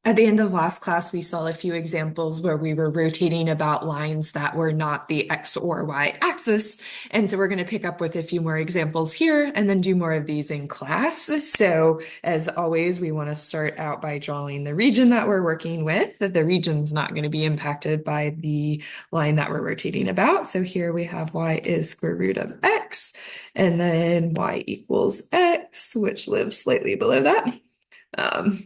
At the end of last class, we saw a few examples where we were rotating about lines that were not the X or Y axis. And so we're going to pick up with a few more examples here and then do more of these in class. So as always, we want to start out by drawing the region that we're working with. The region's not going to be impacted by the line that we're rotating about. So here we have Y is square root of X, and then Y equals X, which lives slightly below that.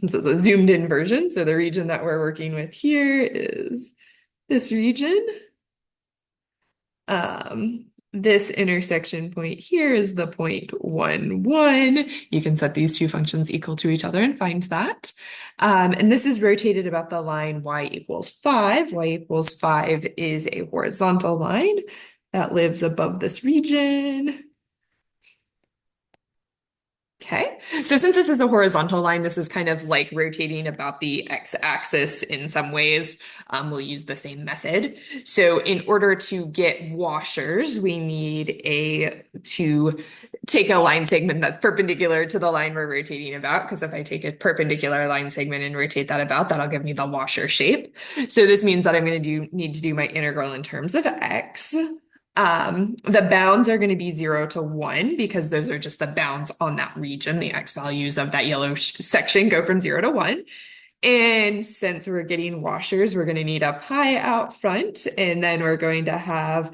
This is a zoomed in version. So the region that we're working with here is this region. This intersection point here is the point 1, 1. You can set these two functions equal to each other and find that. And this is rotated about the line y equals 5. Y equals 5 is a horizontal line that lives above this region. Okay, so since this is a horizontal line, this is kind of like rotating about the x-axis in some ways. We'll use the same method. So in order to get washers, we need to take a line segment that's perpendicular to the line we're rotating about, because if I take a perpendicular line segment and rotate that about, that'll give me the washer shape. So this means that I'm going to need to do my integral in terms of x. The bounds are going to be 0 to 1 because those are just the bounds on that region. The x values of that yellow section go from 0 to 1. And since we're getting washers, we're going to need a pi out front, and then we're going to have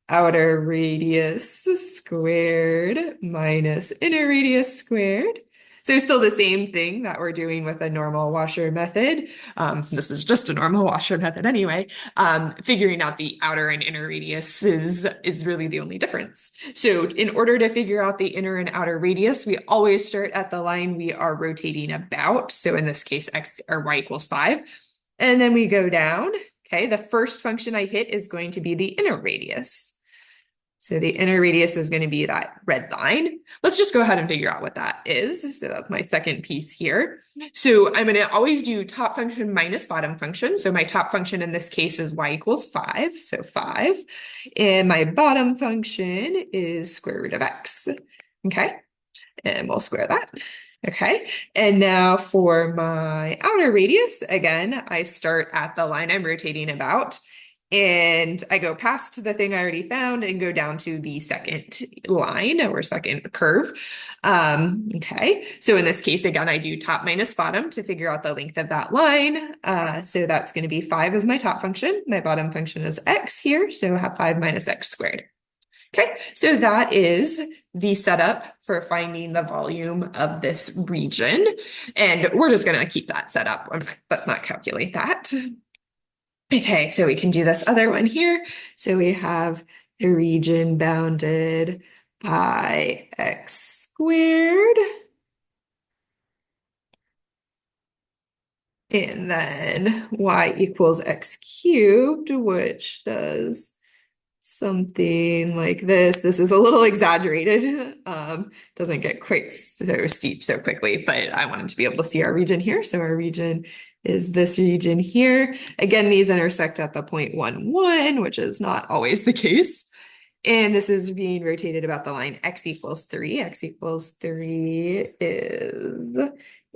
outer radius squared minus inner radius squared. So still the same thing that we're doing with a normal washer method. This is just a normal washer method anyway. Figuring out the outer and inner radius is really the only difference. So in order to figure out the inner and outer radius, we always start at the line we are rotating about. So in this case, x or y equals 5. And then we go down. Okay, the first function I hit is going to be the inner radius. So the inner radius is going to be that red line. Let's just go ahead and figure out what that is. So that's my second piece here. So I'm going to always do top function minus bottom function. So my top function in this case is y equals 5. So 5. And my bottom function is square root of x. Okay. And we'll square that. Okay. And now for my outer radius, again, I start at the line I'm rotating about. And I go past the thing I already found and go down to the second line or second curve. Okay, so in this case, again, I do top minus bottom to figure out the length of that line. So that's going to be 5 as my top function. My bottom function is x here, so I have 5 minus x squared. Okay, so that is the setup for finding the volume of this region. And we're just going to keep that set up. Let's not calculate that. Okay, so we can do this other one here. So we have the region bounded by x squared. And then y equals x cubed, which does something like this. This is a little exaggerated. Doesn't get quite so steep so quickly, but I wanted to be able to see our region here. So our region is this region here. Again, these intersect at the point 1, 1, which is not always the case. And this is being rotated about the line x equals 3. X equals 3 is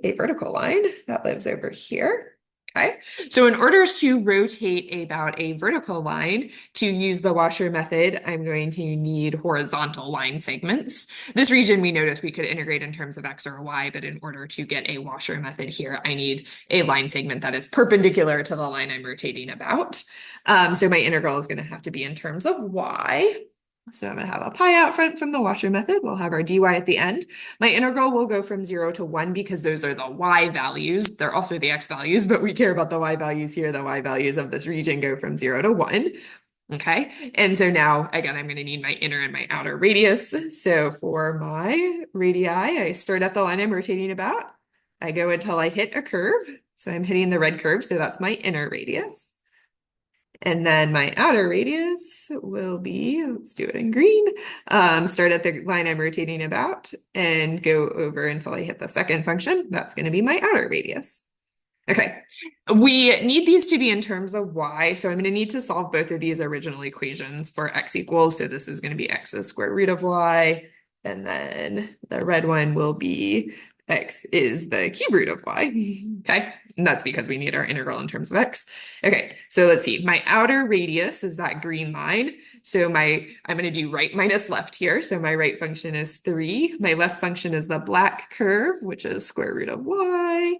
a vertical line that lives over here. Okay, so in order to rotate about a vertical line, to use the washer method, I'm going to need horizontal line segments. This region we noticed we could integrate in terms of x or y, but in order to get a washer method here, I need a line segment that is perpendicular to the line I'm rotating about. So my integral is going to have to be in terms of y. So I'm going to have a pi out front from the washer method. We'll have our dy at the end. My integral will go from 0 to 1 because those are the y values. They're also the x values, but we care about the y values here. The y values of this region go from 0 to 1. Okay, and so now, again, I'm going to need my inner and my outer radius. So for my radii, I start at the line I'm rotating about. I go until I hit a curve. So I'm hitting the red curve, so that's my inner radius. And then my outer radius will be, let's do it in green, start at the line I'm rotating about and go over until I hit the second function. That's going to be my outer radius. Okay, we need these to be in terms of y, so I'm going to need to solve both of these original equations for x equals. So this is going to be x's square root of y, and then the red one will be x is the cube root of y. Okay, and that's because we need our integral in terms of x. Okay, so let's see. My outer radius is that green line. So I'm going to do right minus left here. So my right function is 3. My left function is the black curve, which is square root of y.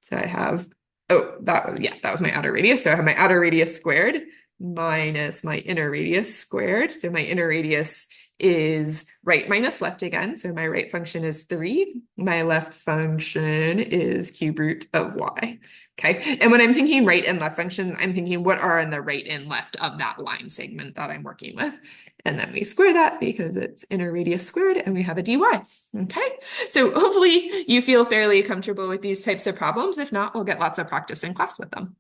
So I have, that was my outer radius. So I have my outer radius squared minus my inner radius squared. So my inner radius is right minus left again. So my right function is 3. My left function is cube root of y. Okay. And when I'm thinking right and left function, I'm thinking what are on the right and left of that line segment that I'm working with. And then we square that because it's inner radius squared and we have a dy. Okay. So hopefully you feel fairly comfortable with these types of problems. If not, we'll get lots of practice in class with them.